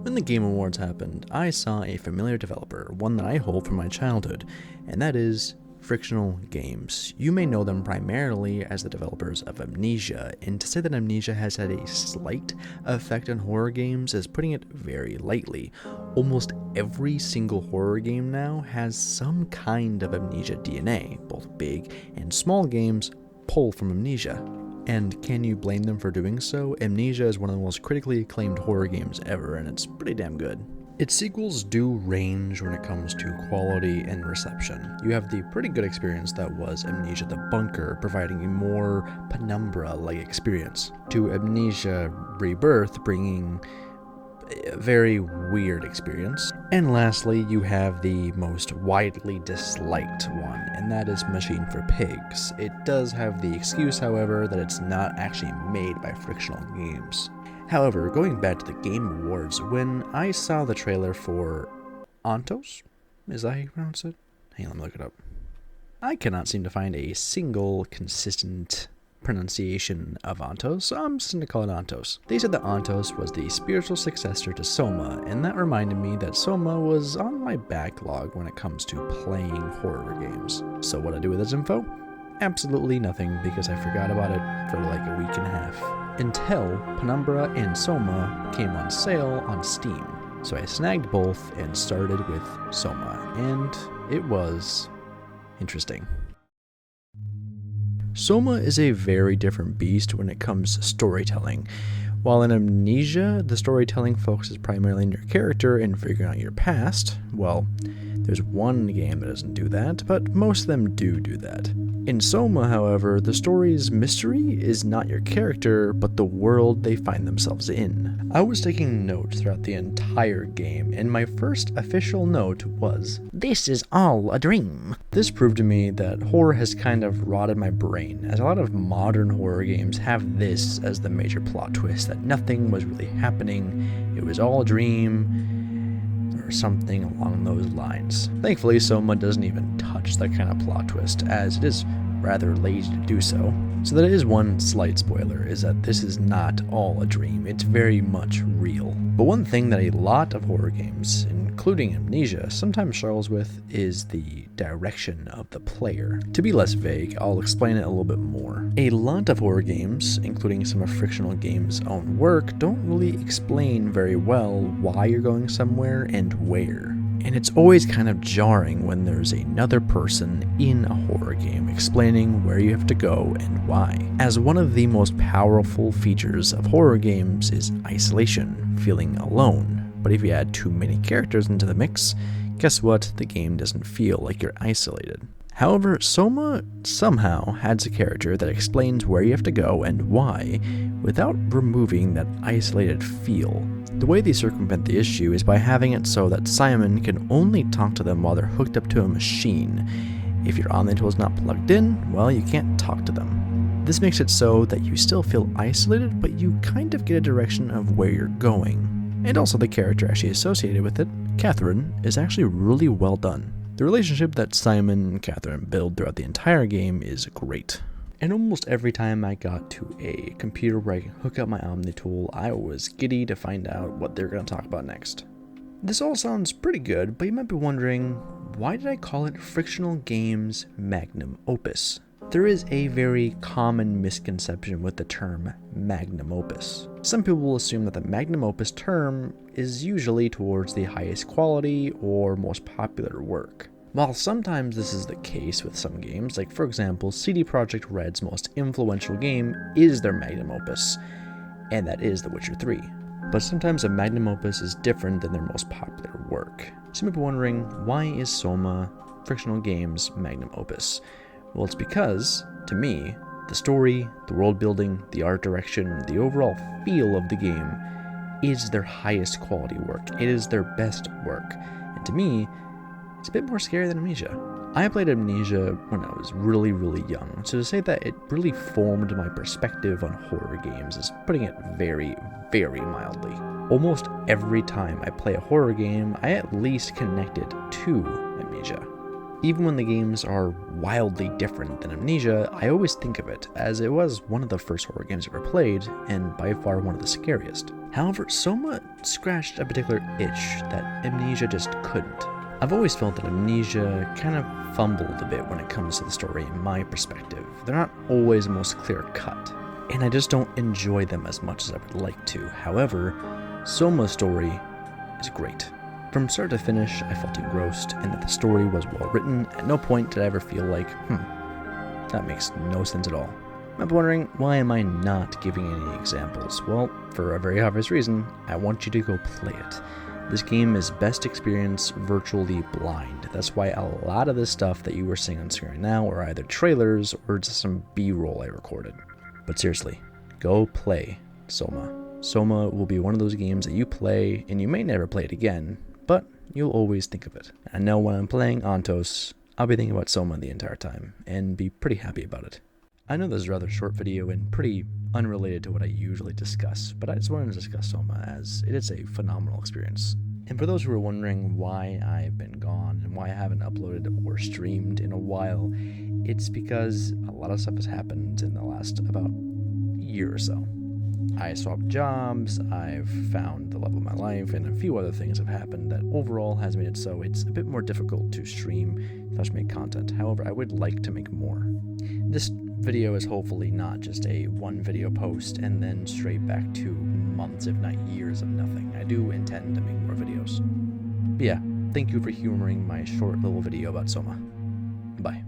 When the Game Awards happened, I saw a familiar developer, one that I hold from my childhood, and that is Frictional Games. You may know them primarily as the developers of Amnesia, and to say that Amnesia has had a slight effect on horror games is putting it very lightly. Almost every single horror game now has some kind of Amnesia DNA. Both big and small games pull from Amnesia. And can you blame them for doing so? Amnesia is one of the most critically acclaimed horror games ever, and it's pretty damn good. Its sequels do range when it comes to quality and reception. You have the pretty good experience that was Amnesia the Bunker, providing a more Penumbra-like experience, to Amnesia Rebirth, bringing a very weird experience. And lastly, you have the most widely disliked one, and that is Machine for Pigs. It does have the excuse, however, that it's not actually made by Frictional Games. However, going back to the Game Awards, when I saw the trailer for Ontos, is that how you pronounce it? Hang on, let me look it up. I cannot seem to find a single consistent pronunciation of Ontos, so I'm just going to call it Ontos. They said that Ontos was the spiritual successor to Soma, and that reminded me that Soma was on my backlog when it comes to playing horror games. So what I do with this info? Absolutely nothing, because I forgot about it for like a week and a half. Until Penumbra and Soma came on sale on Steam. So I snagged both and started with Soma, and it was interesting. Soma is a very different beast when it comes to storytelling. While in Amnesia, the storytelling focuses primarily on your character and figuring out your past, well, there's one game that doesn't do that, but most of them do that. In Soma, however, the story's mystery is not your character, but the world they find themselves in. I was taking notes throughout the entire game, and my first official note was, "This is all a dream." This proved to me that horror has kind of rotted my brain, as a lot of modern horror games have this as the major plot twist, that nothing was really happening, it was all a dream, or something along those lines. Thankfully, Soma doesn't even touch that kind of plot twist, as it is rather lazy to do so. So that is one slight spoiler, is that this is not all a dream, it's very much real. But one thing that a lot of horror games, including Amnesia, sometimes struggles with is the direction of the player. To be less vague, I'll explain it a little bit more. A lot of horror games, including some of Frictional Games' own work, don't really explain very well why you're going somewhere and where. And it's always kind of jarring when there's another person in a horror game explaining where you have to go and why. As one of the most powerful features of horror games is isolation, feeling alone. But if you add too many characters into the mix, guess what? The game doesn't feel like you're isolated. However, Soma somehow adds a character that explains where you have to go and why, without removing that isolated feel. The way they circumvent the issue is by having it so that Simon can only talk to them while they're hooked up to a machine. If your online tool is not plugged in, well, you can't talk to them. This makes it so that you still feel isolated, but you kind of get a direction of where you're going. And also the character actually associated with it, Catherine, is actually really well done. The relationship that Simon and Catherine build throughout the entire game is great. And almost every time I got to a computer where I can hook up my Omni tool, I was giddy to find out what they're going to talk about next. This all sounds pretty good, but you might be wondering, why did I call it Frictional Games Magnum Opus? There is a very common misconception with the term Magnum Opus. Some people will assume that the Magnum Opus term is usually towards the highest quality or most popular work. While sometimes this is the case with some games, like for example, CD Projekt Red's most influential game is their Magnum Opus, and that is The Witcher 3. But sometimes a Magnum Opus is different than their most popular work. So you might be wondering, why is Soma Frictional Games Magnum Opus? Well, it's because, to me, the story, the world building, the art direction, the overall feel of the game is their highest quality work. It is their best work. And to me, it's a bit more scary than Amnesia. I played Amnesia when I was really, really young, so to say that it really formed my perspective on horror games is putting it very, very mildly. Almost every time I play a horror game, I at least connect it to Amnesia. Even when the games are wildly different than Amnesia, I always think of it, as it was one of the first horror games I ever played, and by far one of the scariest. However, Soma scratched a particular itch that Amnesia just couldn't. I've always felt that Amnesia kind of fumbled a bit when it comes to the story in my perspective. They're not always the most clear-cut, and I just don't enjoy them as much as I would like to. However, Soma's story is great. From start to finish, I felt engrossed, and that the story was well written. At no point did I ever feel like, that makes no sense at all. I'm wondering, why am I not giving any examples? Well, for a very obvious reason, I want you to go play it. This game is best experienced virtually blind. That's why a lot of this stuff that you were seeing on screen now are either trailers or just some B-roll I recorded. But seriously, go play Soma. Soma will be one of those games that you play, and you may never play it again, but you'll always think of it. I know when I'm playing Ontos, I'll be thinking about Soma the entire time, and be pretty happy about it. I know this is a rather short video and pretty unrelated to what I usually discuss, but I just wanted to discuss Soma as it is a phenomenal experience. And for those who are wondering why I've been gone and why I haven't uploaded or streamed in a while, it's because a lot of stuff has happened in the last about year or so. I swapped jobs, I've found the love of my life, and a few other things have happened that overall has made it so it's a bit more difficult to stream/make content. However, I would like to make more. This video is hopefully not just a one video post and then straight back to months, if not years, of nothing. I do intend to make more videos. But yeah, thank you for humoring my short little video about Soma. Bye.